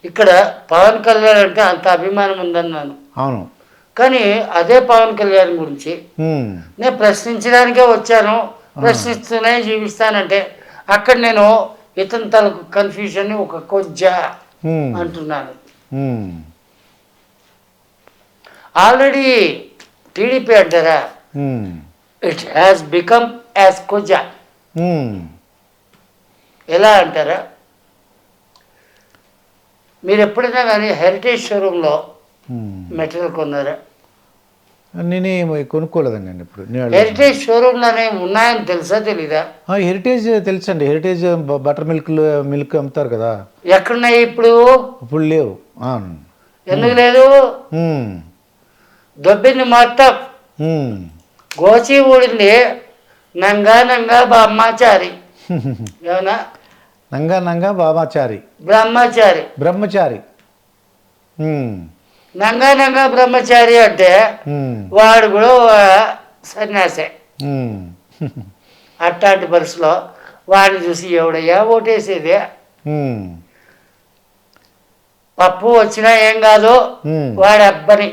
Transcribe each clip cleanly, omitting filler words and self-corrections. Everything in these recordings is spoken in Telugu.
ఇక్కడ పవన్ కళ్యాణ్ అంటే అంత అభిమానం ఉందన్నాను. అవును. కానీ అదే పవన్ కళ్యాణ్ గురించి నేను ప్రశ్నించడానికే వచ్చాను, ప్రశ్నిస్తూనే జీవిస్తానంటే అక్కడ నేను ఇతని తలకు కన్ఫ్యూజన్ ఒక కొజ్జా అంటున్నాను. ఆల్రెడీ టీడీపీ అంటారా, ఇట్ హ్యాస్ బికమ్ యాజ్ కొజ్జా. ఎలా అంటారా, మీరు ఎప్పుడైనా కానీ హెరిటేజ్ షోరూంలో మెటీరియల్ కొన్నారా? నేనే కొనుక్కోలేదండి నేను ఇప్పుడు. హెరిటేజ్ షోరూంలోనే ఉన్నాయని తెలుసా తెలీదా? హెరిటేజ్ తెలుసండి. హెరిటేజ్ బటర్ మిల్క్ అమ్ముతారు కదా. ఎక్కడున్నాయి ఇప్పుడు? ఇప్పుడు లేవు. ఎందుకు లేదు? దొబ్బింది మొత్తం, గోచి ఊడింది. నంగా నంగా బ్రహ్మచారి. ఏమన్నా నంగా నంగా బామాచారి, బ్రహ్మచారి. నంగా నంగా బ్రహ్మచారి అంటే వాడు కూడా సన్యాసే. అట్లాంటి పరిస్థితిలో వాడిని చూసి ఎవడయ్యా ఓటేసేది? పప్పు వచ్చినా ఏం కాదు, వాడి అబ్బని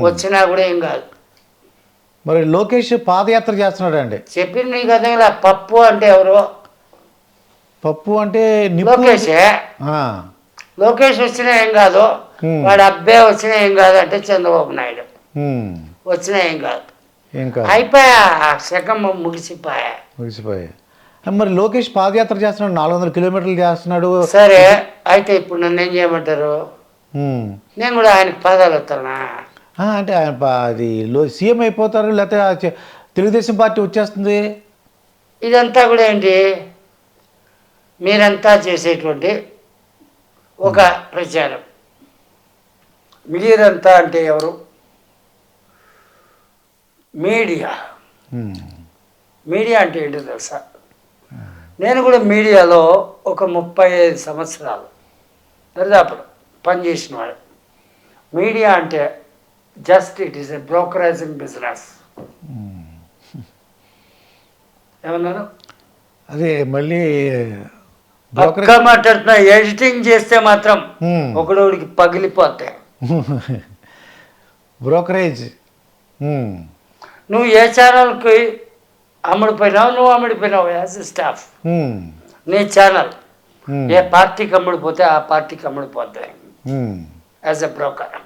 వచ్చినా కూడా ఏం కాదు. మరి లోకేష్ పాదయాత్ర చేస్తున్నాడు అండి. చెప్పింది నీకు అదే. పప్పు అంటే ఎవరు? పప్పు అంటే లోకేషే. లోకేష్ వచ్చినా ఏం కాదు, వాడు అబ్బే వచ్చినా ఏం కాదు అంటే చంద్రబాబు నాయుడు వచ్చినా ఏం కాదు. అయిపోయా, శకం ముగిసిపోయా. మరి లోకేష్ పాదయాత్ర చేస్తున్నాడు, 400 కిలోమీటర్లు చేస్తున్నాడు. సరే, అయితే ఇప్పుడు నన్ను ఏం చేయమంటారు? నేను కూడా ఆయనకు పాదాలు వస్తానా? అంటే ఆయన అది సీఎం అయిపోతారు, లేకపోతే తెలుగుదేశం పార్టీ వచ్చేస్తుంది. ఇదంతా కూడా ఏంటి, మీరంతా చేసేటువంటి ఒక ప్రచారం. మీరంతా అంటే ఎవరు? మీడియా. మీడియా అంటే ఏంటో తెలుసా? నేను కూడా మీడియాలో ఒక 35 సంవత్సరాలు దరిదాపులు పనిచేసిన వాడు. మీడియా అంటే just it is a brokerizing business. ఏమన్నారు? అదే మళ్ళీ పక్కా మాట్లాడుతున్నా. ఎడిటింగ్ చేస్తే మాత్రం ఒకడోడికి పగిలిపోతాయి. బ్రోకరేజ్. నువ్వు ఏ ఛానల్కి అమ్ముడిపోయినావు, నువ్వు అమ్ముడిపోయినావు యాజ్ స్టాఫ్. నీ ఛానల్ ఏ పార్టీకి అమ్ముడిపోతే ఆ పార్టీకి అమ్ముడిపోతాయి యాజ్ ఎ బ్రోకర్.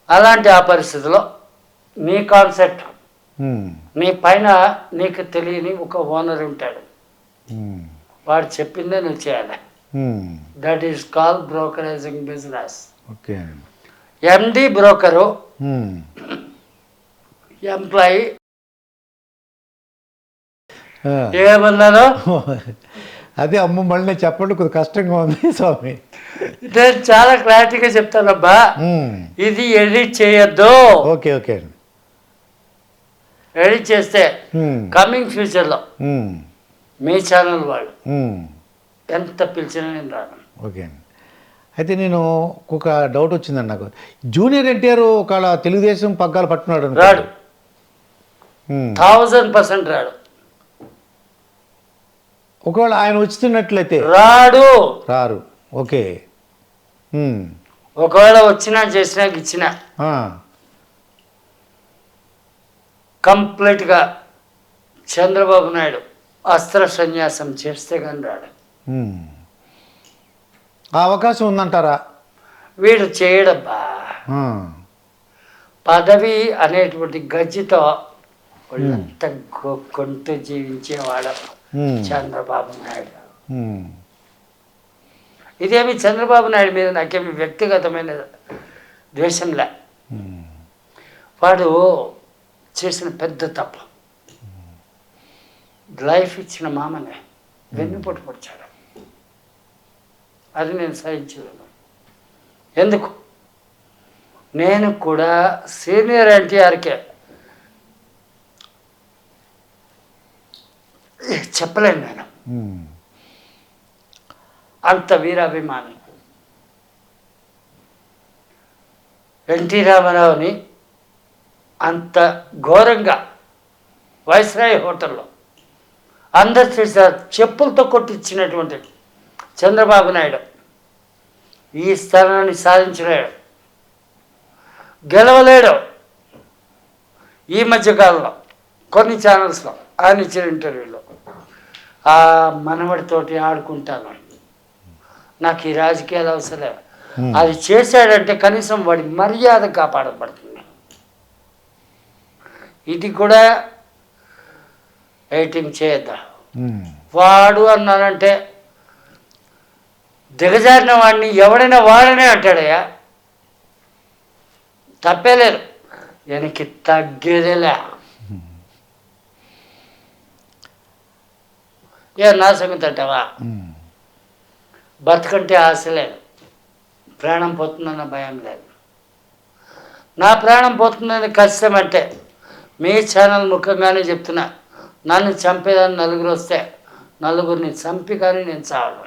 అలాంటి ఆ పరిస్థితిలో నీ కాన్సెప్ట్, నీ పైన నీకు తెలియని ఒక ఓనర్ ఉంటాడు, వాడు చెప్పిందే నువ్వు చేయాలి. That is call brokerizing business. MD broker, employee. ఏమన్నాను? అదే అమ్మ, మళ్ళీ చెప్పండి, కొద్దిగా కష్టంగా ఉంది స్వామి. నేను చాలా క్లారిటీగా చెప్తానబ్బా. ఇది ఎడిట్ చేయొద్దు. Okay okay. ఎడిట్ చేస్తే కమింగ్ ఫ్యూచర్లో మీ ఛానల్ వాళ్ళు ఎంత పిలిచినా నేను రాను. ఓకే అండి. అయితే నేను ఒక డౌట్ వచ్చిందండి నాకు. జూనియర్ ఎన్టీఆర్ ఒకవేళ తెలుగుదేశం పగ్గాలు పట్టుకున్నాడు, రాడు. 1000% రాడు. ఒకవేళ ఆయన వచ్చినట్లయితే రారు. ఓకే. ఒకవేళ వచ్చినా చేసినా ఇచ్చినా కంప్లీట్గా చంద్రబాబు నాయుడు అస్త్ర సన్యాసం చేస్తే కానీ రాడు. ఆ అవకాశం ఉందంటారా? వీడు చేయడబ్బా. పదవి అనేటువంటి గజ్జితో వాళ్ళంతా కొంటూ జీవించేవాడు చంద్రబాబు నాయుడు. ఇదేమి చంద్రబాబు నాయుడు మీద నాకేమి వ్యక్తిగతమైన ద్వేషంలే. వాడు చేసిన పెద్ద తప్పు. లైఫ్ ఇచ్చిన మామనే వెన్నుపోటు పొడిచాడు. అది నేను సహించలేను. ఎందుకు? నేను కూడా సీనియర్ ఎన్టీఆర్కే చెప్పలేను నేను, అంత వీరాభిమానం. ఎన్టీ రామారావుని అంత ఘోరంగా వైస్రాయ్ హోటల్లో అందరు చేశారు చెప్పులతో కొట్టించినటువంటి చంద్రబాబు నాయుడు ఈ స్థానాన్ని సాధించలేడు, గెలవలేడు. ఈ మధ్యకాలంలో కొన్ని ఛానల్స్లో ఆయన ఇచ్చిన ఇంటర్వ్యూలో ఆ మనవడితోటి ఆడుకుంటాను, నాకు ఈ రాజకీయాలు అవసరం, అది చేశాడంటే కనీసం వాడి మర్యాద కాపాడబడుతుంది. ఇది కూడా ఎయిటింగ్ చేయద్దా. వాడు అన్నానంటే దిగజారిన వాడిని ఎవడైనా వాడనే అంటాడయ్యా, తప్పేలేదు, వెనక్కి తగ్గేదేలే. నా సంగతి అంటావా, బతుకంటే ఆశ లేదు, ప్రాణం పోతుందన్న భయం లేదు. నా ప్రాణం పోతుందని కష్టం అంటే మీ ఛానల్ ముఖ్యంగానే చెప్తున్నా, నన్ను చంపేదాన్ని నలుగురు వస్తే నలుగురిని చంపి కానీ నేను చావను.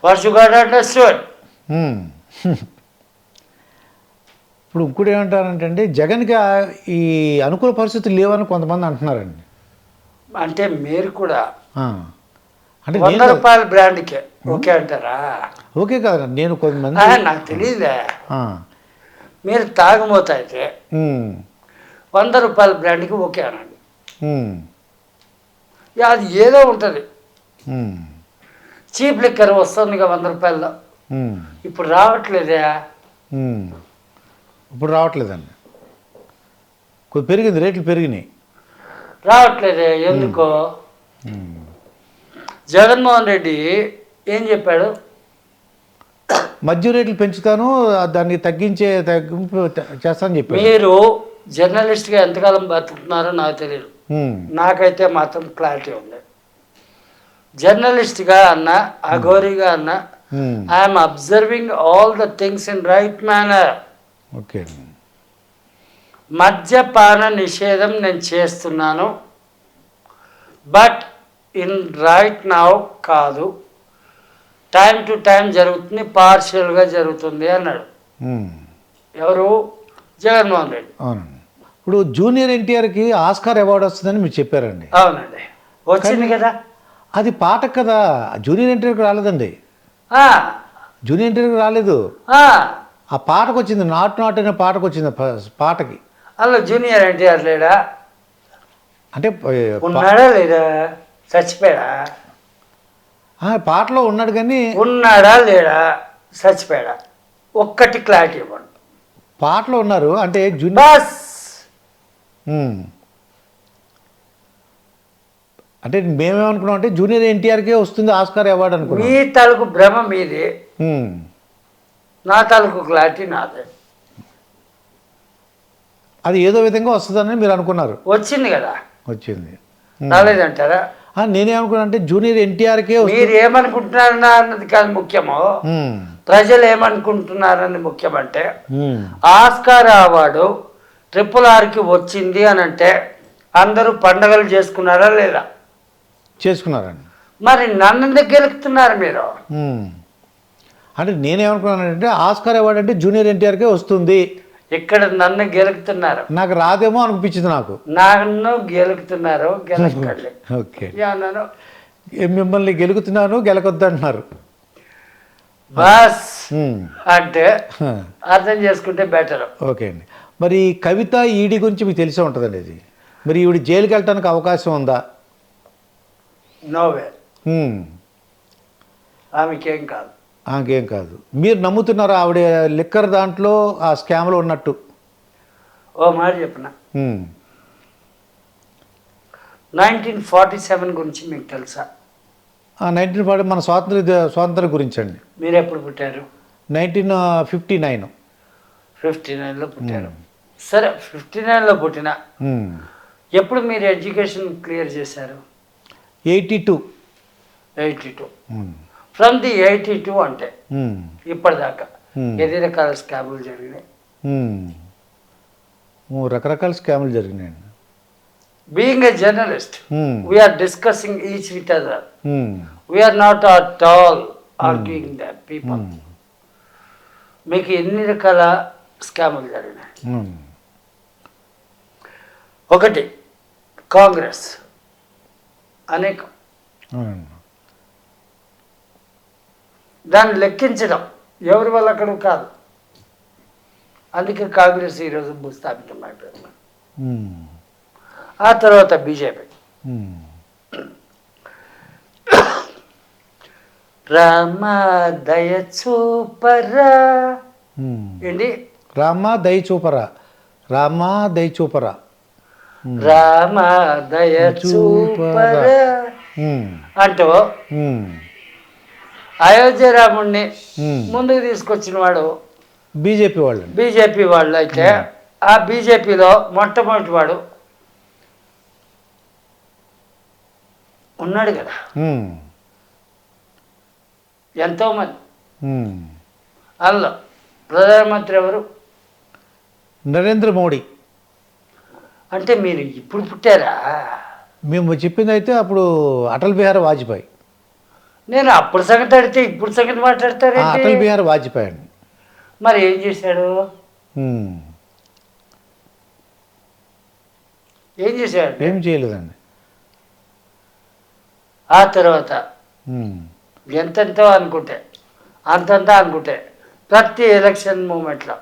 What you got understood. ఇప్పుడు ఇంకోటి ఏమంటారంటే జగన్కి ఈ అనుకూల పరిస్థితులు లేవని కొంతమంది అంటున్నారండి. అంటే మీరు కూడా అంటే ₹100 బ్రాండ్కే ఓకే అంటారా? ఓకే కదా, నేను కొంతమంది నాకు తెలియదే. మీరు తాగుమోత అయితే ₹100 బ్రాండ్కి ఓకే అనండి. అది ఏదో ఉంటుంది, చీప్ లిక్కర్ వస్తుందిగా ₹100. ఇప్పుడు రావట్లేదే. ఇప్పుడు రావట్లేదండి, కొద్ది పెరిగింది, రేట్లు పెరిగినాయి, రావట్లేదే. ఎందుకో జగన్మోహన్ రెడ్డి ఏం చెప్పాడు, మద్యం రేట్లు పెంచుతాను, దాన్ని తగ్గింపు చేస్తానని చెప్పాడు. మీరు జర్నలిస్ట్గా ఎంతకాలం బతుకుతున్నారో నాకు తెలియదు, నాకైతే మాత్రం క్లారిటీ ఉంది. జర్నలిస్ట్గా అన్న, అఘోరీగా అన్న, I'm observing all the things in right manner. Okay, మద్యపాన నిషేధం నేను చేస్తున్నాను, బట్ ఇన్ రైట్ నౌ కాదు, టైం టు టైం జరుగుతుంది, పార్షియల్గా జరుగుతుంది అన్నాడు. ఎవరు? జగన్మోహన్ రెడ్డి. అవునండి. ఇప్పుడు జూనియర్ ఎన్టీఆర్కి ఆస్కార్ అవార్డు వస్తుందని మీరు చెప్పారండి. అవునండి, వచ్చింది కదా. అది పాటకు కదా, జూనియర్ ఎన్టీఆర్కి రాలేదండి. జూనియర్ ఎన్టీఆర్కి రాలేదు, ఆ పాటకు వచ్చింది, నాట్ అనే పాటకు వచ్చింది. పాటకి అలా జూనియర్ ఎన్టీఆర్ లేడా? అంటే ఉన్నాడా లేదా? చచ్చిపోయాడా? పాటలో ఉన్నాడు కానీ ఉన్నాడా లేడా? చచ్చిపోయాడా? ఒక్కటి క్లారిటీ ఇవ్వండి. పాటలో ఉన్నారు అంటే బస్. అంటే మేమేమనుకున్నాం అంటే జూనియర్ ఎన్టీఆర్కే వస్తుంది ఆస్కార్ అవార్డు అనుకున్నాం. మీ తాలూకు భ్రమ మీది, నా తాలూకు క్లారిటీ నాదే. అది ఏదో విధంగా వస్తుందని మీరు అనుకున్నారు, వచ్చింది కదా. వచ్చింది, రాలేదంటారా? నేనేమనుకున్నా అంటే జూనియర్ ఎన్టీఆర్కే. మీరు ఏమనుకుంటున్నారన్నా అన్నది కాదు ముఖ్యము, ప్రజలు ఏమనుకుంటున్నారని ముఖ్యమంటే ఆస్కార్ అవార్డు RRRకి వచ్చింది అని అంటే అందరూ పండగలు చేసుకున్నారా లేదా? చేసుకున్నారండి. మరి నన్ను గెలుపుతున్నారు మీరు. అంటే నేనేమనుకున్నానంటే ఆస్కార్ అవార్డు అంటే జూనియర్ ఎన్టీఆర్కే వస్తుంది, ఇక్కడ నన్ను గెలుపుతున్నారు, నాకు రాదేమో అనిపించింది. నన్ను గెలుపుతున్నారు, గెలకండి. ఓకే, అన్నాను, మిమ్మల్ని గెలుగుతున్నాను, గెలకొద్దు అంటున్నారు. బస్ అంటే అర్థం చేసుకుంటే బెటర్. ఓకే అండి. మరి కవిత ఈడీ గురించి మీకు తెలిసే ఉంటుందండి. ఇది మరి ఈవిడ జైలుకి వెళ్ళటానికి అవకాశం ఉందా? నోవే, ఆమెకేం కాదు. ఆమెకేం కాదు. మీరు నమ్ముతున్నారా ఆవిడ లిక్కర్ దాంట్లో ఆ స్కామ్లో ఉన్నట్టు? ఓ మాట చెప్పిన, 1947 గురించి మీకు తెలుసా? 1940 మన స్వాతంత్రం గురించి అండి. మీరు ఎప్పుడు పుట్టారు? 1959. 59లో పుట్టారు. సరే, 59లో పుట్టిన ఎప్పుడు మీరు ఎడ్యుకేషన్ క్లియర్ చేశారు? 82. ఫ్రమ్ ది 82 అంటే ఇప్పటిదాకా ఎన్ని రకాల స్కాములు జరిగినాయి? రకరకాల స్కాములు జరిగినాయండి. Being a journalist, we are discussing each with other, we are not at all arguing that people. మీకు ఎన్ని రకాల స్కాములు జరిగినాయి? ఒకటి, కాంగ్రెస్ అనేకం. అవునండి. దాన్ని లెక్కించడం ఎవరి వల్ల అక్కడ కాదు. అందుకే కాంగ్రెస్ ఈరోజు భూస్థాపితం అయిపోయింది. ఆ తర్వాత బీజేపీ. రామ దయ చూపరా ఏంటి? రామ దయ చూపరా, రామ దయ చూపరా, రామ దయ చూపరా అంటూ అయోధ్య రాముణ్ణి ముందుకు తీసుకొచ్చిన వాడు బీజేపీ వాళ్ళు. అయితే ఆ బీజేపీలో మొట్టమొదటి వాడు ఉన్నాడు కదా, ఎంతోమంది. అందులో ప్రధానమంత్రి ఎవరు? నరేంద్ర మోడీ. అంటే మీరు ఇప్పుడు పుట్టారా? మేము చెప్పింది అయితే అప్పుడు అటల్ బిహారీ వాజ్పేయి. నేను అప్పుడు సంగతి అడిగితే ఇప్పుడు సంగతి మాట్లాడతారు. అటల్ బిహారీ వాజ్పేయి అండి. మరి ఏం చేశాడు? ఏం చేశాడు? ఏం చేయలేదండి. ఆ తర్వాత ఎంతెంతో అనుకుంటే అంతంతా అనుకుంటే ప్రతి ఎలక్షన్ మూమెంట్లో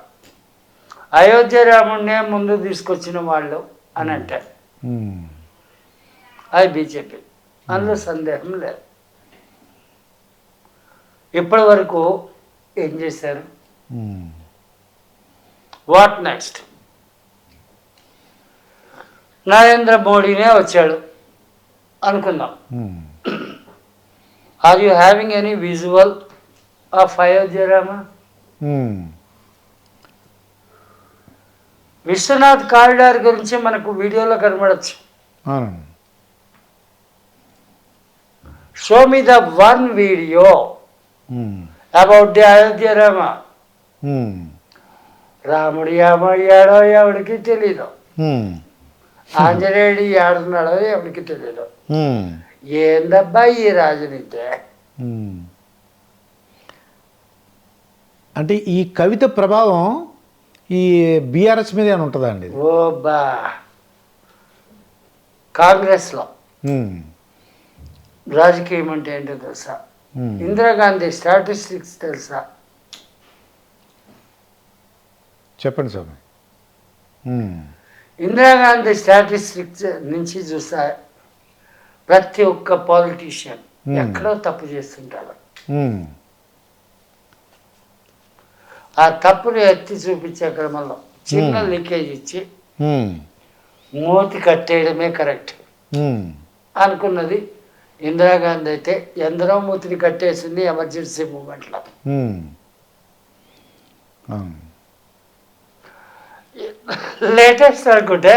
అయోధ్య రాముడినే ముందు తీసుకొచ్చిన వాళ్ళు అని అంటారు. అది బీజేపీ, అందులో సందేహం లేదు. ఇప్పటి వరకు ఏం చేశారు? What next? నరేంద్ర మోడీనే వచ్చాడు అనుకుందాం. Are you having any visual of Ayodhya Rama? Vishwanath corridor గురించి మనకు వీడియోలో కనబడచ్చు. Show me the one video about the Ayodhya Rama. రాముడు ఏమయ్యాడో ఎవరికి తెలీదు, ఆంజనేయుడు ఏడున్నాడో ఎవరికి తెలీదు. ఏందబ్బా ఈ రాజనీతి? అంటే ఈ కవిత ప్రభావం ఈ బీఆర్ఎస్ మీద ఏమైనా ఉంటుందా అండి? ఓ బా, కాంగ్రెస్లో రాజకీయం అంటే ఏంటో తెలుసా? ఇందిరాగాంధీ స్టాటిస్టిక్స్ తెలుసా? చెప్పండి సార్. ఇందిరాగాంధీ స్టాటిస్టిక్స్ నుంచి చూస్తా ప్రతి ఒక్క పాలిటీషియన్ ఎక్కడో తప్పు చేస్తుంటారు. ఆ తప్పుని ఎత్తి చూపించే క్రమంలో చిన్న లీకేజ్ ఇచ్చి మూతి కట్టేయడమే కరెక్ట్ అనుకున్నది ఇందిరాగాంధీ. అయితే ఎందరో మూతిని కట్టేసింది ఎమర్జెన్సీ మూమెంట్లో. లేటెస్ట్ అనుకుంటే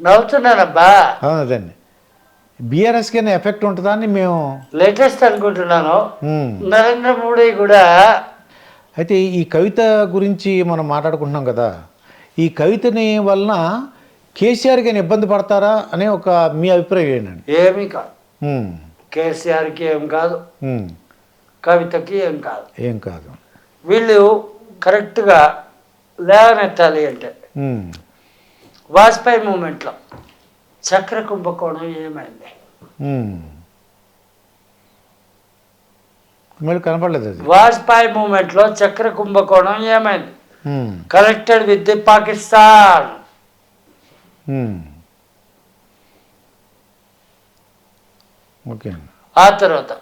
నవ్వుతున్నానబ్బా. అదండి, బీఆర్ఎస్కి ఎఫెక్ట్ ఉంటుందా అని మేము లేటెస్ట్ అనుకుంటున్నాను. నరేంద్ర మోడీ కూడా. అయితే ఈ కవిత గురించి మనం మాట్లాడుకుంటున్నాం కదా, ఈ కవితని వలన కేసీఆర్కి అయినా ఇబ్బంది పడతారా అనే ఒక మీ అభిప్రాయం ఏంటండి? ఏమీ కాదు, కేసీఆర్కి ఏం కాదు, కవితకి ఏం కాదు. వీళ్ళు కరెక్ట్గా లేవనెత్తాలి అంటే వాజ్పేయి మూమెంట్లో చక్ర కుంభకోణం ఏమైంది? మళ్ళీ కనపడలేదు అది. వాజ్పేయి మూమెంట్లో చక్ర కుంభకోణం ఏమైంది? Connected with the Pakistan. Okay. ఆ తర్వాత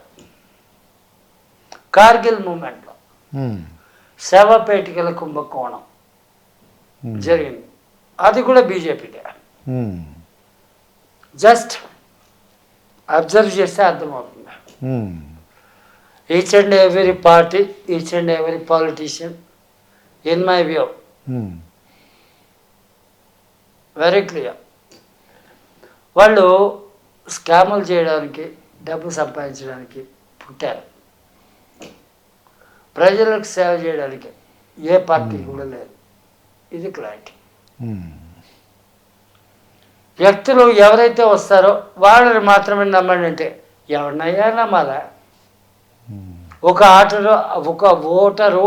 కార్గిల్ మూమెంట్లో శవపేటికల కుంభకోణం జరిగింది. అది కూడా బీజేపీదే. జస్ట్ అబ్జర్వ్ చేస్తే అర్థమవుతుంది. Each and every party, each and every politician, in my view, very clear, వాళ్ళు స్కాములు చేయడానికి, డబ్బు సంపాదించడానికి పుట్టారు. ప్రజలకు సేవ చేయడానికి ఏ పార్టీ కూడా లేదు. ఇది క్లారిటీ. వ్యక్తులు ఎవరైతే వస్తారో వాళ్ళని మాత్రమే నమ్మండి అంటే ఎవరినయ్యా నమ్మాలా? ఒక ఓటరు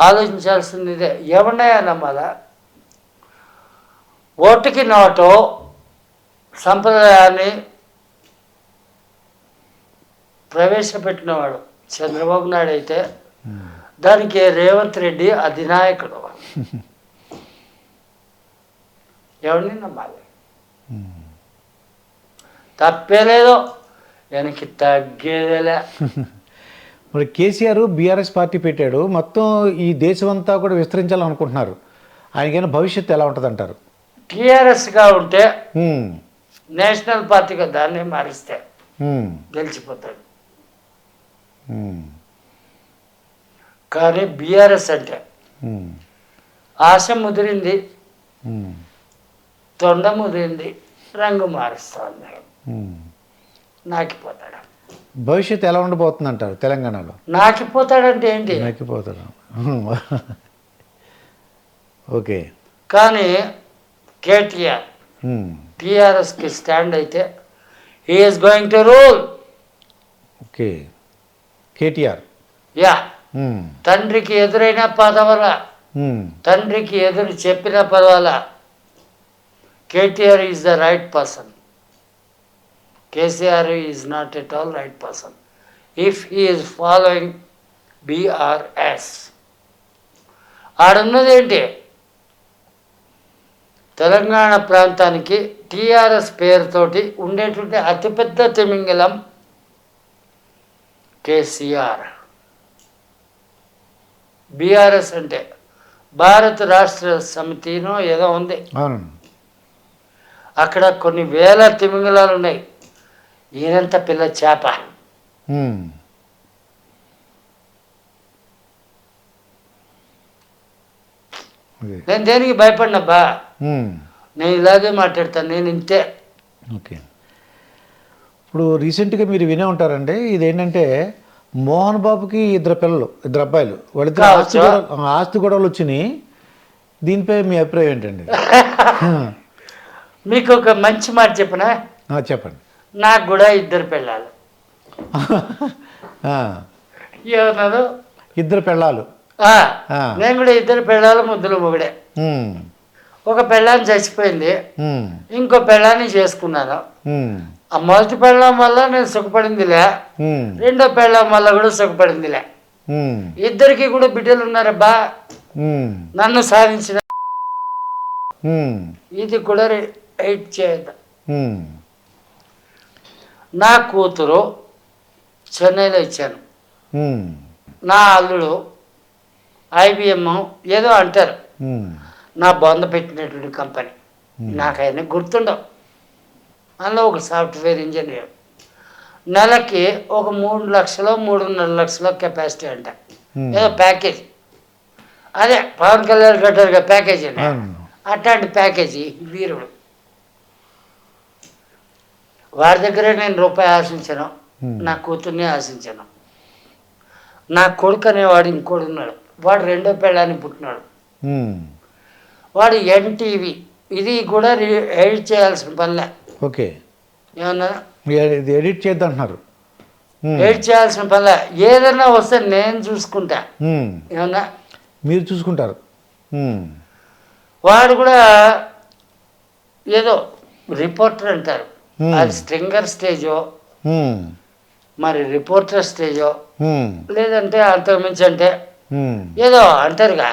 ఆలోచించాల్సింది ఇదే, ఎవరినయ్యా నమ్మాలా? ఓటుకి నోటు సంప్రదాయాన్ని ప్రవేశపెట్టినవాడు చంద్రబాబు నాయుడు అయితే దానికి రేవంత్ రెడ్డి అధినాయకుడు. ఎవరిని నమ్మాలి? తప్పేలేదు, వెనక్కి తగ్గేదేలే. మరి కేసీఆర్ బీఆర్ఎస్ పార్టీ పెట్టాడు, మొత్తం ఈ దేశం అంతా కూడా విస్తరించాలనుకుంటున్నారు. ఆయనకైనా భవిష్యత్తు ఎలా ఉంటుంది అంటారు? టీఆర్ఎస్గా ఉంటే నేషనల్ పార్టీగా దాన్ని మారిస్తే గెలిచిపోతాడు. కానీ బీఆర్ఎస్ అంటే ఆశ ముదిరింది, తొండ ముదిరింది, రంగు మారుస్తుంది, నాకిపోతాడు. భవిష్యత్తు ఎలా ఉండబోతుంది అంటారు తెలంగాణలో? నాకిపోతాడంటే ఏంటి? నాకిపోతాడు. ఓకే. కానీ కేటీఆర్ టీఆర్ఎస్కి స్టాండ్ అయితే he is going to rule. Okay. KTR yeah, తండ్రికి ఎదురైనా పదవలా, తండ్రికి ఎదురు చెప్పిన పర్వాలా, KTR is the right person. KCR is not at all right person if he is following BRS. ఆడున్నదేంటి? తెలంగాణ ప్రాంతానికి టీఆర్ఎస్ పేరుతోటి ఉండేటువంటి అతిపెద్ద తిమింగలం కేసీఆర్. బీఆర్ఎస్ అంటే భారత రాష్ట్ర సమితినో ఏదో ఉంది, అక్కడ కొన్ని వేల తిమింగలాలు ఉన్నాయి. ఈయనంత పిల్ల చేప. నేను దేనికి భయపడినబ్బా, నేను ఇలాగే మాట్లాడతాను, నేను ఇంతే. ఓకే. ఇప్పుడు రీసెంట్గా మీరు వినే ఉంటారండి, ఇదేంటంటే మోహన్ బాబుకి ఇద్దరు పిల్లలు, ఇద్దరు అబ్బాయిలు, వాళ్ళిద్దరు ఆస్తి గొడవలు వచ్చినాయి. దీనిపై మీ అభిప్రాయం ఏంటండి? మీకు ఒక మంచి మాట చెప్పనా? చెప్పండి. నాకు కూడా ఇద్దరు పిల్లలు. ఏమన్నారు? ఇద్దరు పిల్లలు. నేను కూడా ఇద్దరు పిల్లలు, ముద్దులు మొగుడే. ఒక పెళ్ళాన్ని చచ్చిపోయింది, ఇంకో పెళ్ళాన్ని చేసుకున్నాను. ఆ మొదటి పెళ్ళం వల్ల నేను సుఖపడిందిలే, రెండో పెళ్ళం వల్ల కూడా సుఖపడిందిలే. ఇద్దరికి కూడా బిడ్డలు ఉన్నారబ్బా. నన్ను సాధించిన ఇది కూడా ఎయిట్ చేయదు. నా కూతురు చెన్నైలో ఇచ్చాను, నా అల్లుడు IBM ఏదో అంటారు, నా బొంద పెట్టినటువంటి కంపెనీ, నాకైనా గుర్తుండవు. అందులో ఒక సాఫ్ట్వేర్ ఇంజనీర్, నెలకి ఒక 3 లక్షలు 3.5 లక్షల కెపాసిటీ అంట, ఏదో ప్యాకేజ్. అదే పవన్ కళ్యాణ్ కట్టారుగా ప్యాకేజీ అండి, అట్లాంటి ప్యాకేజీ వీరుడు. వాడి దగ్గరే నేను రూపాయి ఆశించాను, నా కూతుర్ని ఆశించాను. నా కొడుకు అనేవాడు ఇంకోడు ఉన్నాడు, వాడు రెండో పెళ్ళాన్ని పుట్టినాడు. వాడు NTV, ఇది కూడా ఎడిట్ చేయాల్సిన పనిలే. ఓకే. ఏమన్నా ఎడిట్ చేద్దంటున్నారు? ఎడిట్ చేయాల్సిన పనిలే, ఏదైనా వస్తే నేను చూసుకుంటా. ఏమన్నా మీరు చూసుకుంటారు? వాడు కూడా ఏదో రిపోర్టర్ అంటారు, అది స్ట్రింగర్ స్టేజో మరి రిపోర్టర్ స్టేజో, లేదంటే అంతకుమించి అంటే ఏదో అంటారుగా,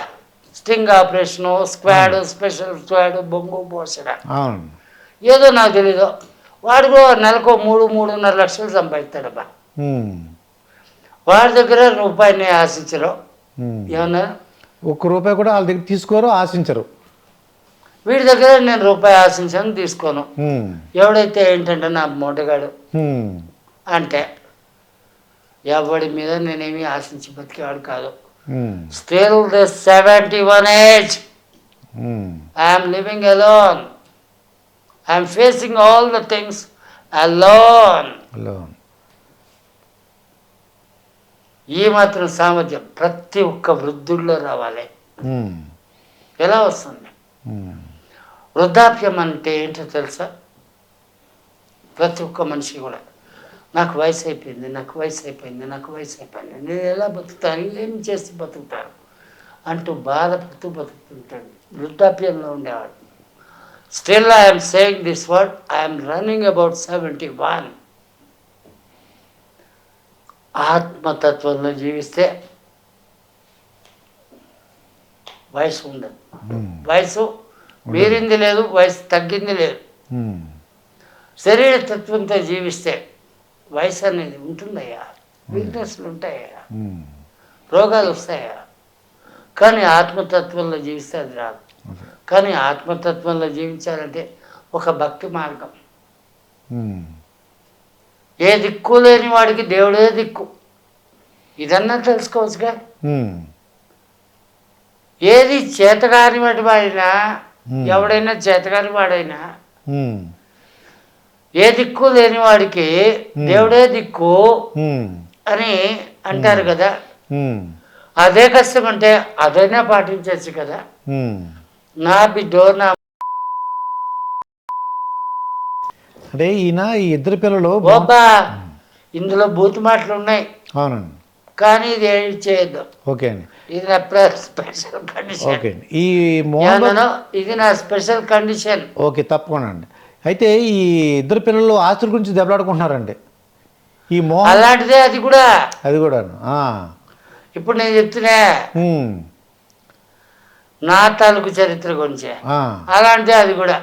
sting operation, squad, special squad, బొంగు పోసడా, ఏదో నాకు తెలీదు. వాడు కూడా నెలకు 3-3.5 లక్షలు సంపాదిస్తాడబ్బా. వాడి దగ్గర రూపాయిని ఆశించరు. ఏమన్నా ₹1 కూడా వాళ్ళ దగ్గర తీసుకోరు, ఆశించరు. వీడి దగ్గర నేను రూపాయి ఆశించాను, తీసుకోను. ఎవడైతే ఏంటంటే నా మూటగాడు అంటే ఎవడి మీద నేనేమి ఆశించి బతికేవాడు కాదు. Still the 71 age I'm living alone, I'm facing all the things alone. ఈ మాత్రం సామర్థ్యం ప్రతి ఒక్క వృద్ధుల్లో రావాలి. ఎలా వస్తుంది? వృద్ధాప్యం అంటే ఏంటో తెలుసా? ప్రతి ఒక్క మనిషి కూడా నాకు వయసు అయిపోయింది, నాకు వయసు అయిపోయింది, నాకు వయసు అయిపోయింది, నేను ఎలా బతుకుతాను, ఏం చేసి బతుకుతాను అంటూ బాధపడుతూ బతుకుతుంటాడు వృద్ధాప్యంలో ఉండేవాడు. Still I'm saying this word, I'm running about 71. ఆత్మతత్వంలో జీవిస్తే వయసు ఉండదు. వయసు మీరింది లేదు, వయసు తగ్గింది లేదు. శరీర తత్వంతో జీవిస్తే వయసు అనేది ఉంటుందయ్యా, వీక్నెస్లు ఉంటాయా, రోగాలు వస్తాయా. కానీ ఆత్మతత్వంలో జీవిస్తే అది రాదు. కానీ ఆత్మతత్వంలో జీవించాలంటే ఒక భక్తి మార్గం. ఏ దిక్కు లేని వాడికి దేవుడే దిక్కు, ఇదన్నా తెలుసుకోవచ్చుగా. ఏది చేతగాని వాడినా, ఎవడైనా చేతగాని వాడైనా, ఏ దిక్కు లేని వాడికి దేవుడే దిక్కు అని అంటారు కదా. అదే కష్టం అంటే అదైనా పాటించవచ్చు కదా. నా బిడ్డో నా అంటే ఈయన ఈ ఇద్దరు పిల్లలు బాబా, ఇందులో బూతు మాటలు ఉన్నాయి. అవునండి. కానీ ఇది ఏది చేయొద్దు. ఓకే అండి. ఇది నా స్పెషల్ కండిషన్. ఓకే అండి. ఈ మోహన్ ఇది నా స్పెషల్ కండిషన్. ఓకే, తప్పకుండా అండి. అయితే ఈ ఇద్దరు పిల్లలు ఆస్తుల గురించి దెబ్బలాడుకుంటున్నారండి. ఈ మోహన్ అలాంటిదే అది కూడా. అది కూడాను. ఇప్పుడు నేను చెప్తున్నా నా తాలూకు చరిత్ర గురించి, అలాంటిదే అది కూడా.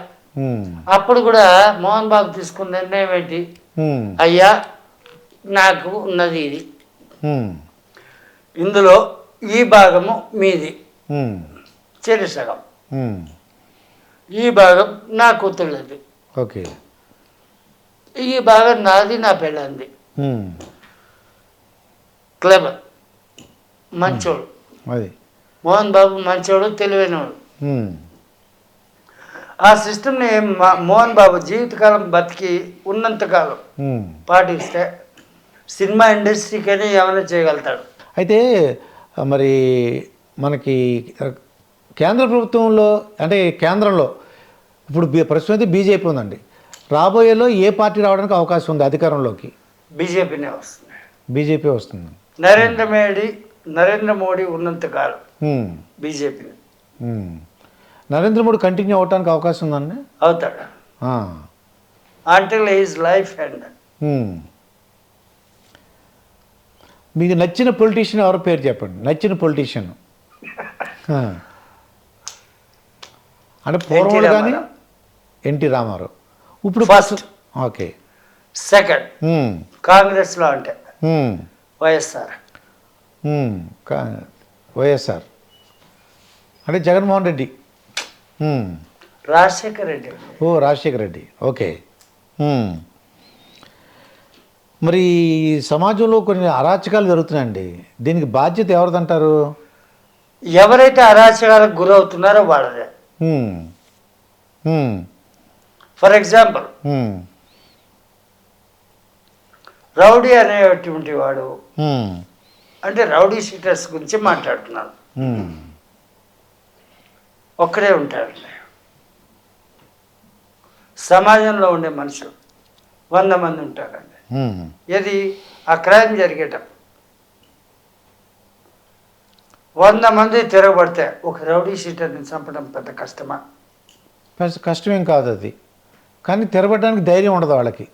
అప్పుడు కూడా మోహన్ బాబు తీసుకున్న నిర్ణయం ఏంటి, అయ్యా నాకు ఉన్నది ఇది, ఇందులో ఈ భాగము మీది, చెరి సగం, ఈ భాగం నా కూతుళ్ళది, ఓకే, ఈ భాగం నాది, నా పెళ్ళంది. క్లెవర్, మంచోడు. అది మోహన్ బాబు మంచోడు, తెలివైనవాడు. ఆ సిస్టమ్ని మోహన్ బాబు జీవితకాలం బతికి ఉన్నంతకాలం పాటిస్తే సినిమా ఇండస్ట్రీకైనా ఏమైనా చేయగలుగుతాడు. అయితే మరి మనకి కేంద్ర ప్రభుత్వంలో, అంటే కేంద్రంలో ఇప్పుడు ప్రస్తుతం అయితే బీజేపీ ఉందండి. రాబోయేలో ఏ పార్టీ రావడానికి అవకాశం ఉంది అధికారంలోకి? బీజేపీనే వస్తుంది. బీజేపీ వస్తుంది. నరేంద్ర మోడీ ఉన్నంతకాలం బీజేపీని. నరేంద్ర మోడీ కంటిన్యూ అవడానికి అవకాశం ఉందండి? అవుతాడు. Until his life end. మీకు నచ్చిన పొలిటీషియన్ ఎవరో పేరు చెప్పండి. నచ్చిన పొలిటీషియన్ అంటే పూర్వం కానీ ఎన్టీ రామారావు. ఇప్పుడు ఫస్ట్. ఓకే. సెకండ్ కాంగ్రెస్లో అంటే వైఎస్ఆర్. వైఎస్ఆర్ అంటే జగన్మోహన్ రెడ్డి. రాజశేఖర్ రెడ్డి. ఓ, రాజశేఖర్ రెడ్డి. ఓకే. మరి సమాజంలో కొన్ని అరాచకాలు జరుగుతున్నాయండి. దీనికి బాధ్యత ఎవరిదంటారు? ఎవరైతే అరాచకాలకు గురవుతున్నారో వాళ్ళదే. ఫర్ ఎగ్జాంపుల్, రౌడీ అనేటువంటి వాడు, అంటే రౌడీ షీటర్స్ గురించి మాట్లాడుతున్నాను. ఒక్కడే ఉంటాడు. సమాజంలో ఉండే మనుషులు 100 మంది ఉంటారండి. ఏది ఆ క్రైమ్ జరిగేటప్పుడు 100 మంది తిరగబడితే ఒక రౌడీ షీటర్ని చంపడం పెద్ద కష్టమా? కష్టమేం కాదు అది, కానీ తిరగబడడానికి ధైర్యం ఉండదు వాళ్ళకి.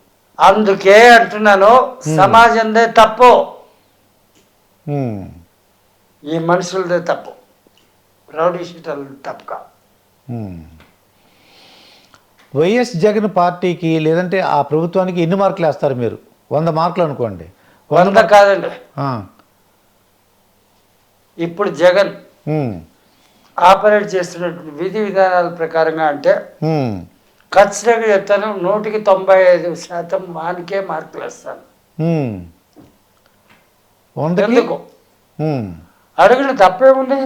అందుకే అంటున్నాను, సమాజందే తప్పు, ఈ మనుషులదే తప్పు, రౌడీ షీటర్లు తప్పు కాదు. వైఎస్ జగన్ పార్టీకి లేదంటే ఆ ప్రభుత్వానికి ఎన్ని మార్కులు వేస్తారు మీరు? 100 మార్కులు అనుకోండి. 100 కాదండి. ఇప్పుడు జగన్ ఆపరేట్ చేస్తున్నటువంటి విధి విధానాల ప్రకారంగా అంటే ఖచ్చితంగా చెప్తాను, 100కి 95% వానికే మార్కులు వేస్తాను. ఎందుకు అడిగిన తప్పేముంది?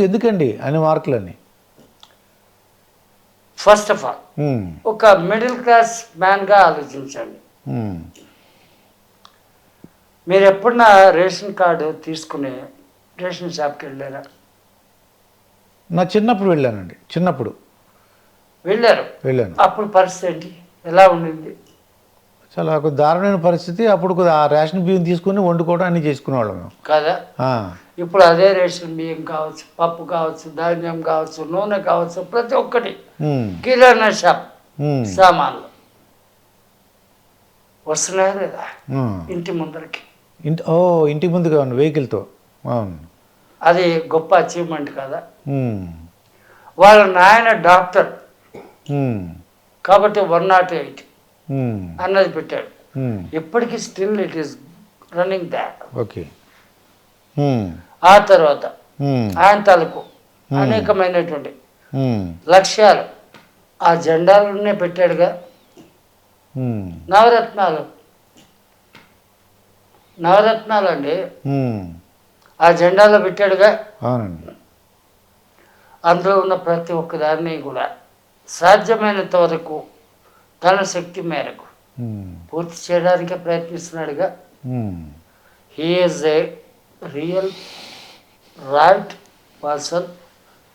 ఎందుకండి అన్ని మార్కులని? ఫస్ట్ ఆఫ్ ఆల్ ఒక మిడిల్ క్లాస్ మ్యాన్గా ఆలోచించండి. మీరు ఎప్పుడన్నా రేషన్ కార్డు తీసుకుని రేషన్ షాప్కి వెళ్ళారా? నా చిన్నప్పుడు వెళ్ళానండి. వెళ్ళాను. అప్పుడు పరిస్థితి ఏంటి, ఎలా ఉండింది? చాలా దారుణమైన పరిస్థితి. అప్పుడు ఆ రేషన్ బియ్యం తీసుకుని వండుకోవడం అన్నీ చేసుకునేవాళ్ళం మేము కదా. ఇప్పుడు అదే రేషన్ బియ్యం కావచ్చు, పప్పు కావచ్చు, ధాన్యం కావచ్చు, నూనె కావచ్చు, ప్రతి ఒక్కటి కిరాణా షాప్ సామాన్లు వస్తున్నాయా లేదా ఇంటి ముందరకి. ఇంటికి ముందుగా ఉంది వెహికల్తో. అవును, అది గొప్ప అచీవ్మెంట్ కదా. వాళ్ళ నాయన డాక్టర్ కాబట్టి 108 అన్నది పెట్టాడు. ఇప్పటికీ still it is running that. Okay. ఆ తర్వాత ఆయన తాలూకు అనేకమైనటువంటి లక్ష్యాలు ఆ జెండాలనే పెట్టాడుగా. నవరత్నాలు అండి ఆ జెండాలో పెట్టాడుగా. అవునండి. అందులో ఉన్న ప్రతి ఒక్క దాన్ని కూడా సాధ్యమైనంత వరకు తన శక్తి మేరకు పూర్తి చేయడానికే ప్రయత్నిస్తున్నాడుగా. He is a real right person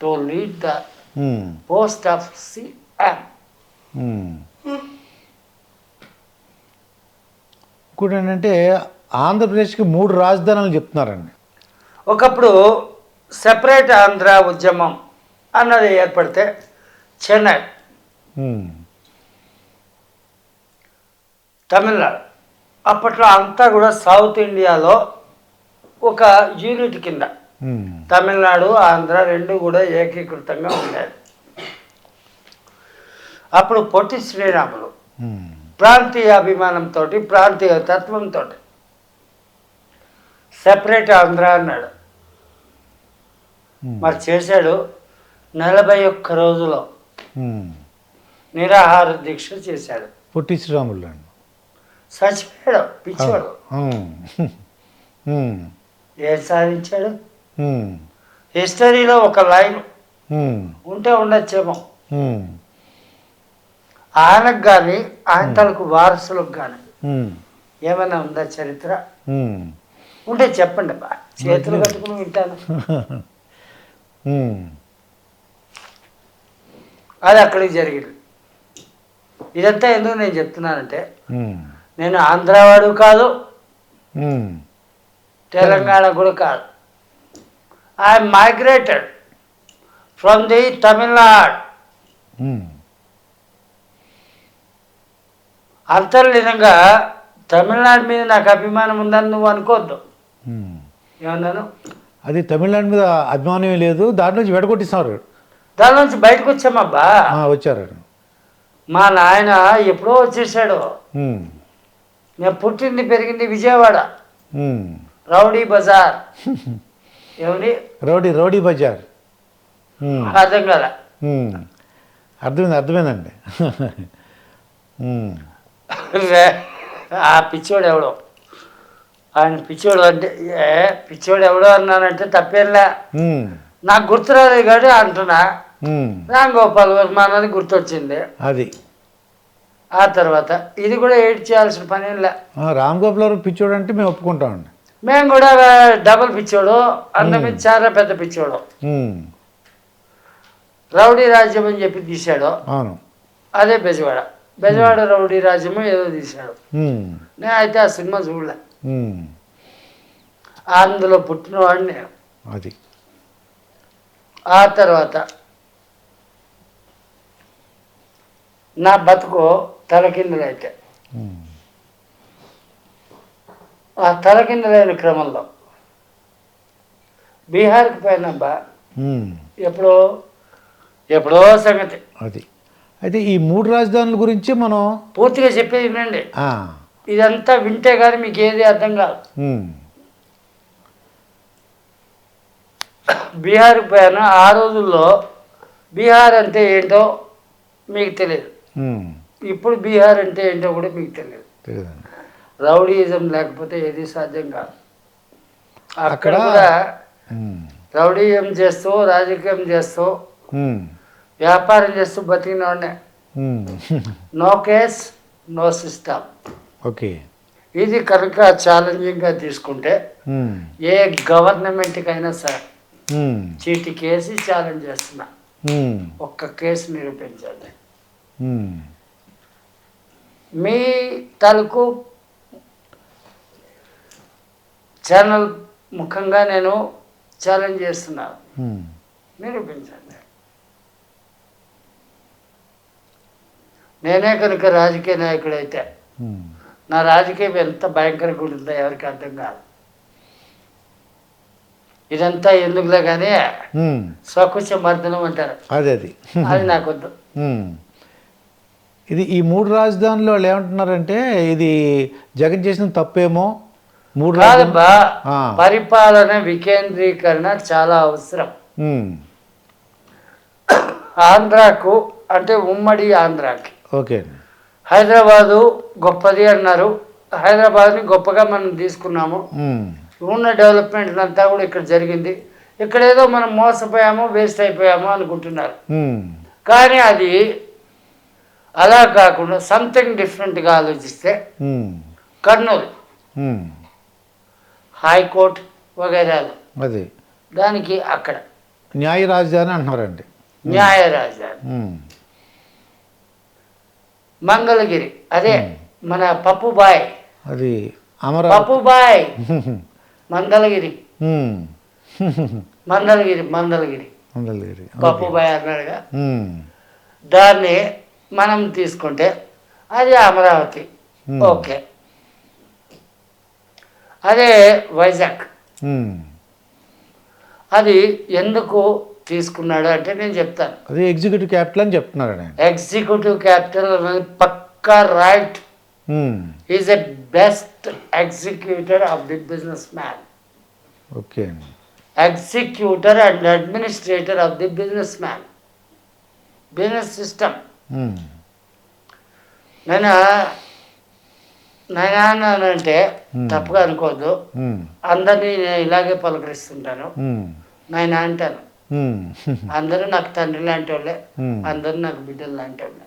to lead the post of CM. ఇంకోటి ఏంటంటే ఆంధ్రప్రదేశ్కి 3 రాజధానులు చెప్తున్నారండి. ఒకప్పుడు సెపరేట్ ఆంధ్ర ఉద్యమం అన్నది ఏర్పడితే చెన్నై, తమిళనాడు, అప్పట్లో అంతా కూడా సౌత్ ఇండియాలో ఒక యూనిట్ కింద తమిళనాడు ఆంధ్ర రెండు కూడా ఏకీకృతంగా ఉండేది. అప్పుడు పొట్టి శ్రీరాములు ప్రాంతీయ అభిమానంతో ప్రాంతీయ తత్వంతో సెపరేట్ ఆంధ్ర అన్నాడు. మరి చేశాడు. 41 రోజులో నిరాహార దీక్ష చేశాడు. పొట్టి శ్రీరాములు అండి చచ్చిపోయాడు, పిచ్చాడు. ఏం సాధించాడు? హిస్టరీలో ఒక లైన్ ఉంటే ఉండొచ్చేమో. ఆయనకు కానీ ఆయన తలకు వారసులకు కానీ ఏమైనా ఉందా చరిత్ర? ఉంటే చెప్పండి బా, చేతులు కట్టుకుని వింటాను. అది అక్కడికి జరిగింది. ఇదంతా ఎందుకు నేను చెప్తున్నానంటే, నేను ఆంధ్రావాడు కాదు, తెలంగాణ కూడా కాదు. I migrated from the Tamil Nadu. అంతర్లీనంగా తమిళనాడు మీద నాకు అభిమానం ఉందని నువ్వు అనుకోవద్దు. ఏమన్నాను? అది తమిళనాడు మీద అభిమానం లేదు, దాని నుంచి వెడగొట్టిస్తున్నారు. దాని నుంచి బయటకు వచ్చామబ్బా. వచ్చారు. మా నాయన ఎప్పుడో వచ్చేసాడు. నేను పుట్టింది పెరిగింది విజయవాడ, రౌడీ బజార్. ఏమని? రౌడీ బజార్. అర్థం కదా? అర్థమైందండి. ఆ పిచ్చోడు ఎవడో, ఆయన పిచ్చోడు అంటే పిచ్చోడు ఎవడో అన్నానంటే తప్పేంలే, నాకు గుర్తురాలేదు కాబట్టి అంటున్నా. రామ్ గోపాల్ వర్మ అన్నది గుర్తొచ్చింది. అది ఆ తర్వాత ఇది కూడా ఎడిట్ చేయాల్సిన పని ఏం లే. రామ్ గోపాల్ వర్మ పిచ్చోడు అంటే మేము ఒప్పుకుంటామండి. మేము కూడా డబుల్ పిచ్చోడు, అందమైన చాలా పెద్ద పిచ్చోడు. రౌడీ రాజ్యం అని చెప్పి తీశాడు. అవును, అదే బెజవాడ రౌడీ రాజ్యము ఏదో తీశాడు. నేను అయితే ఆ సినిమా చూడలే. అందులో పుట్టినవాడిని నేను. అది ఆ తర్వాత నా బతుకు తలకిందులైతే ఆ తలకిందులైన క్రమంలో బీహార్కి పోయినబ్బా. ఎప్పుడో సంగతి అది. అయితే ఈ 3 రాజధానుల గురించి మనం పూర్తిగా చెప్పేది వినండి. ఇదంతా వింటే కానీ మీకు ఏది అర్థం కాదు. బీహార్కి పోయాను. ఆ రోజుల్లో బీహార్ అంటే ఏంటో మీకు తెలియదు, ఇప్పుడు బీహార్ అంటే ఏంటో కూడా మీకు తెలియదు. రౌడీయిజం లేకపోతే ఏది సాధ్యం కాదు. అక్కడ కూడా రౌడీయం చేస్తూ రాజకీయం చేస్తూ వ్యాపారం చేస్తూ బతికిన వాడినే. No case no system. Okay. ఇది కనుక ఛాలెంజింగ్గా తీసుకుంటే ఏ గవర్నమెంట్కైనా సరే చీటికేసి ఛాలెంజ్ చేస్తున్నా, ఒక్క కేసు నిరూపించండి. మీ తాలూకు ఛానల్ ముఖంగా నేను ఛాలెంజ్ చేస్తున్నాను, నిరూపించండి. నేనే కనుక రాజకీయ నాయకుడు అయితే నా రాజకీయం ఎంత భయంకరంగా ఉంటుందో ఎవరికి అర్థం కాదు. ఇదంతా ఎందుకులే కానీ స్వకుశ మర్దనం అంటారు, అది అది నాకు వద్దు. ఇది ఈ 3 రాజధానులు వాళ్ళు ఏమంటున్నారంటే ఇది జగన్ చేసిన తప్పేమో. 3 కాదబ్బా, పరిపాలన వికేంద్రీకరణ చాలా అవసరం. ఆంధ్రాకు అంటే ఉమ్మడి ఆంధ్రాకి. ఓకే. హైదరాబాదు గొప్పది అన్నారు, హైదరాబాద్ని గొప్పగా మనం తీసుకున్నాము. ఉన్న డెవలప్మెంట్ అంతా కూడా ఇక్కడ జరిగింది. ఇక్కడ ఏదో మనం మోసపోయామో వేస్ట్ అయిపోయామో అనుకుంటున్నారు. కానీ అది అలా కాకుండా సంథింగ్ డిఫరెంట్గా ఆలోచిస్తే కర్నూలు హైకోర్టు వగైరాలు, అది దానికి అక్కడ న్యాయ రాజధాని అంటున్నారండి. న్యాయ రాజధాని. మంగళగిరి అదే మన పప్పుబాయ్, అది పప్పుబాయ్ మంగళగిరి మంగళగిరి మంగళగిరి పప్పుబాయ్ అన్నాడుగా, దాన్ని మనం తీసుకుంటే అది అమరావతి. ఓకే. అదే వైజాగ్, అది ఎందుకు తీసుకున్నాడు అంటే నేను చెప్తాను. అది ఎగ్జిక్యూటివ్ క్యాపిటల్ అని చెప్తున్నారు. ఎగ్జిక్యూటివ్ క్యాపిటల్ అనేది పక్కా right. Is a best executor of the business man. Okay. Executor and administrator of the business man, business system. నేనంటే తప్పుగా అనుకోవద్దు, అందరినీ నేను ఇలాగే పలకరిస్తుంటాను. నేను అంటాను, అందరూ నాకు తండ్రి లాంటి వాళ్ళే, అందరూ నాకు బిడ్డలు లాంటి వాళ్ళే.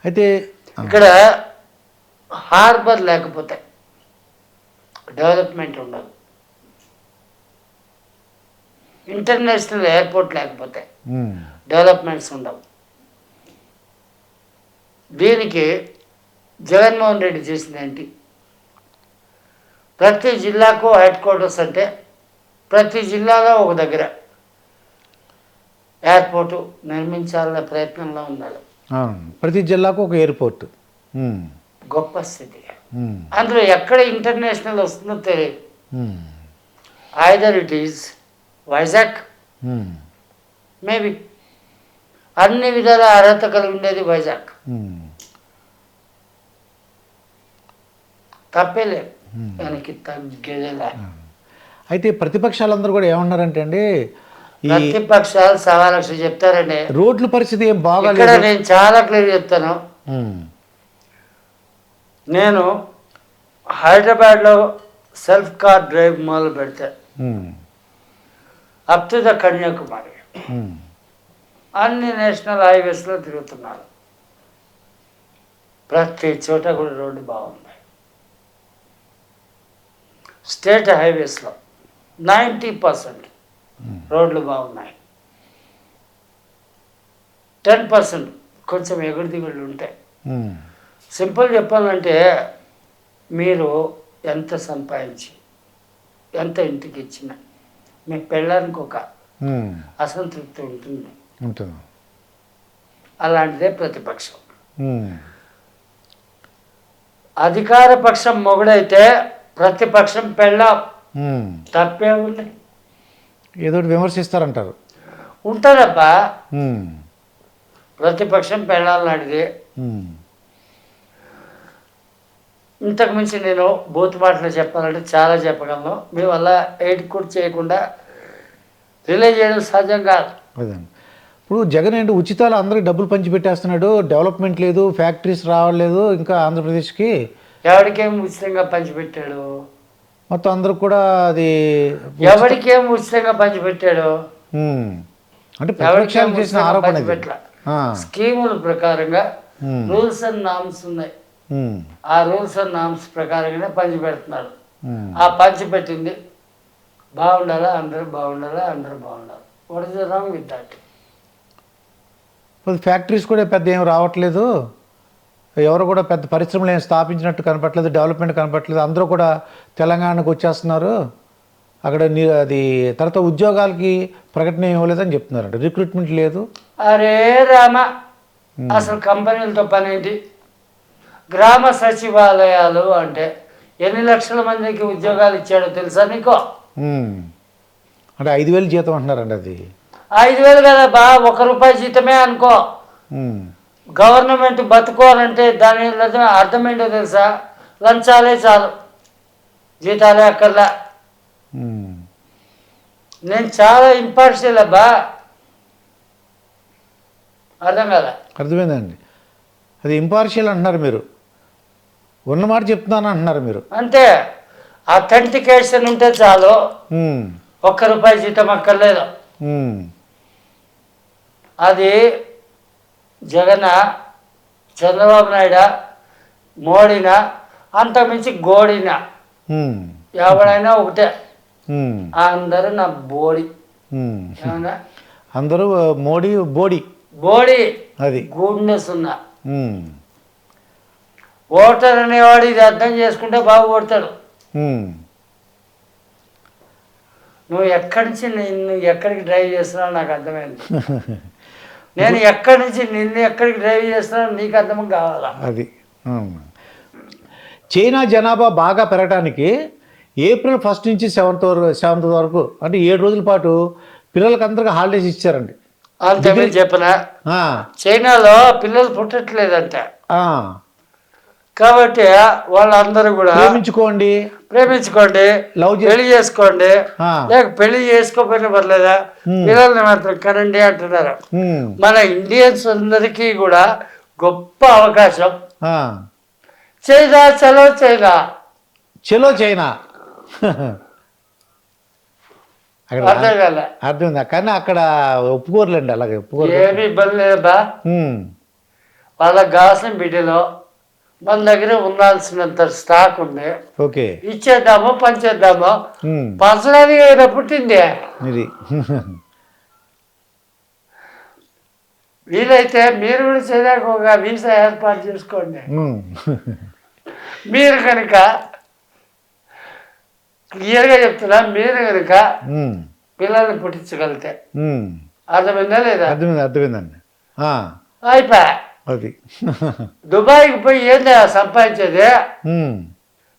అయితే ఇక్కడ హార్బర్ లేకపోతే డెవలప్మెంట్ ఉండదు, ఇంటర్నేషనల్ ఎయిర్పోర్ట్ లేకపోతే డెవలప్మెంట్స్ ఉండవు. దీనికి జగన్మోహన్ రెడ్డి చేసింది ఏంటి? ప్రతి జిల్లాకు హెడ్ క్వార్టర్స్ అంటే ప్రతి జిల్లాలో ఒక దగ్గర ఎయిర్పోర్టు నిర్మించాలనే ప్రయత్నంలో ఉన్నాడు. ప్రతి జిల్లాకు ఒక ఎయిర్పోర్ట్, గొప్ప స్థితి. అందులో ఎక్కడ ఇంటర్నేషనల్ వస్తుందో తెలియదు. Either it is Vizag, maybe అన్ని విధాల అర్హత కలిగి ఉండేది వైజాగ్, తప్పేలేదు, దానికి తగ్గేదేలా. అయితే ప్రతిపక్షాలందరూ కూడా ఏమన్నారంటే అండి, ప్రతిపక్షాలు సవా లక్ష చెప్తారండి. రోడ్ల పరిస్థితి ఏం బాగా ఇక్కడ నేను చాలా క్లియర్ చెప్తాను. నేను హైదరాబాద్లో సెల్ఫ్ కార్ డ్రైవ్ మొదలు పెడితే అప్ టు ద కన్యాకుమారి అన్ని నేషనల్ హైవేస్లో తిరుగుతున్నారు. ప్రతి చోట కూడా రోడ్డు బాగున్నాయి. స్టేట్ హైవేస్లో 90% రోడ్లు బాగున్నాయి. 10% కొంచెం ఎగుడు దిగుళ్ళు ఉంటాయి. సింపుల్ చెప్పాలంటే మీరు ఎంత సంపాదించి ఎంత ఇంటికి ఇచ్చినా మీ పెళ్ళానికి ఒక అసంతృప్తి ఉంటుంది. అలాంటిదే ప్రతిపక్షం. అధికార పక్షం మొగుడైతే ప్రతిపక్షం పెళ్ళాం, తప్పే ఉంది. ఏదో విమర్శిస్తారంటారు. ఉంటుందబ్బా, ప్రతిపక్షం పెళ్ళాలన్నాడిది. ఇంతకు మించి నేను బూత్ మాటలు చెప్పాలంటే చాలా చెప్పగలను. మీ వల్ల ఎయిట్ కూడా చేయకుండా రిలే చేయడం సహజం కాదు. ఇప్పుడు జగన్ ఏంటి ఉచితాలు అందరికి డబ్బులు పంచిపెట్టేస్తున్నాడు, డెవలప్మెంట్ లేదు, ఫ్యాక్టరీస్ రావట్లేదు ఇంకా ఆంధ్రప్రదేశ్కి. ఎవరికేం ఉచితంగా పంచిపెట్టాడు? మొత్తం అందరికి కూడా అది ఎవరికేం ఉచితంగా పంచిపెట్టాడు అంటే ప్రతిపక్షాలు చేసిన ఆరోపణ. స్కీముల ప్రకారంగా రూల్స్ అండ్ నామ్స్ ఉన్నాయి. ఆ రూల్స్ అండ్ నామ్స్ ప్రకారంగానే పంచిపెడుతున్నాడు. ఆ పంచిపెట్టింది బాగుండాలా, అందరూ బాగుండాలా, అందరూ బాగుండాలి. What is the wrong with that? Factories కూడా పెద్ద ఏం రావట్లేదు, ఎవరు కూడా పెద్ద పరిశ్రమలు ఏం స్థాపించినట్టు కనపట్లేదు, డెవలప్మెంట్ కనపట్లేదు. అందరూ కూడా తెలంగాణకు వచ్చేస్తున్నారు. అక్కడ అది తర్వాత ఉద్యోగాలకి ప్రకటన ఇవ్వలేదని చెప్తున్నారంట, రిక్రూట్మెంట్ లేదు. అరే రామ, అసలు కంపెనీలతో పని ఏంటి? గ్రామ సచివాలయాలు అంటే ఎన్ని లక్షల మందికి ఉద్యోగాలు ఇచ్చాడో తెలుసా నీకో? అంటే 5,000 జీతం అంటున్నారండి అది. 5,000 కదా బా, ₹1 జీతమే అనుకో. గవర్నమెంట్ బతుకోవాలంటే దాని అర్థం ఏంటో తెలుసా? లంచాలే చాలు, జీతాలే అక్కర్లా. నేను చాలా ఇంపార్షియల్ అబ్బా, అర్థం కదా? అర్థమైందండి. అది ఇంపార్షియల్ అంటున్నారు మీరు, ఉన్నమాట చెప్తున్నాను అంటున్నారు మీరు. అంతే, అథెంటికేషన్ ఉంటే చాలు, ₹1 జీతం అక్కర్లేదు. అది జగన్, చంద్రబాబు నాయుడు, మోడీనా, అంతకుమించి గోడినా, ఎవడైనా ఒకటే. అందరూ నా బోడి. ఏమన్నా అందరూ మోడీ బోడి బోడి, అది గుడ్నెస్ ఉన్నా. ఓటర్ అనేవాడు ఇది అర్థం చేసుకుంటే బాగా కొడతాడు. నువ్వు ఎక్కడి నుంచి నిన్ను ఎక్కడికి డ్రైవ్ చేస్తున్నావు నాకు అర్థమైంది. నేను ఎక్కడి నుంచి నిన్ను ఎక్కడికి డ్రైవ్ చేస్తున్నావు నీకు అర్థం కావాలా? అది చైనా జనాభా బాగా పెరగడానికి ఏప్రిల్ 1 నుంచి 7th వరకు అంటే 7 రోజుల పాటు పిల్లలకి అందరికీ హాలిడేస్ ఇచ్చారండి. అంతే మీరు చెప్పనా? చైనాలో పిల్లలు పుట్టట్లేదంట, కాబట్టి వాళ్ళందరూ కూడా ప్రేమించుకోండి, పెళ్లి చేసుకోండి, లేక పెళ్లి చేసుకోకపోయినా పర్లేదా, పిల్లల్ని మాత్రం కనండి అంటున్నారు. మన ఇండియన్స్ అందరికీ కూడా గొప్ప అవకాశం. చైనా చలో చైనా, చలో చైనా. అర్థమైంది, కానీ అక్కడ ఒప్పుకోరులేండి, అలాగే ఒప్పుకోరు. ఏమి ఇబ్బంది లేదబ్బా, వాళ్ళకి కావాల్సిన బిడ్డలో మన దగ్గర ఉండాల్సినంత స్టాక్ ఉంది. ఓకే, ఇచ్చేద్దాము, పంచేద్దాము. పంచడానికి ఏదో పుట్టింది. ఇది వీలైతే మీరు కూడా చేయడానికి ఒక వీసా ఏర్పాటు చేసుకోండి. మీరు కనుక క్లియర్గా చెప్తున్నా, మీరు కనుక పిల్లల్ని పుట్టించగలిగితే. అర్థమైందా లేదా? అర్థమైందండి. అయిపోయా, అది దుబాయ్కి పోయి ఏందా సంపాదించేది?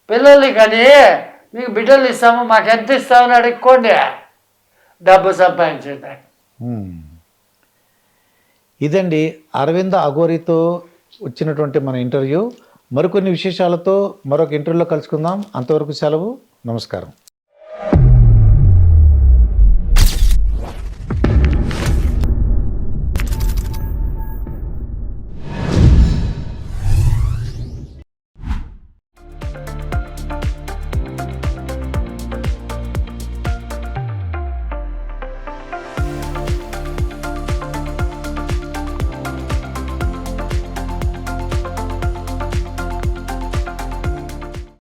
పిల్లల్ని కానీ మీకు బిడ్డలు ఇస్తాము, మాకు ఎంత ఇస్తామని అడుక్కోండి, డబ్బు సంపాదించేది. ఇదండి అరవింద్ అఘోరితో వచ్చినటువంటి మన ఇంటర్వ్యూ. మరికొన్ని విశేషాలతో మరొక ఇంటర్వ్యూలో కలుసుకుందాం. అంతవరకు సెలవు, నమస్కారం.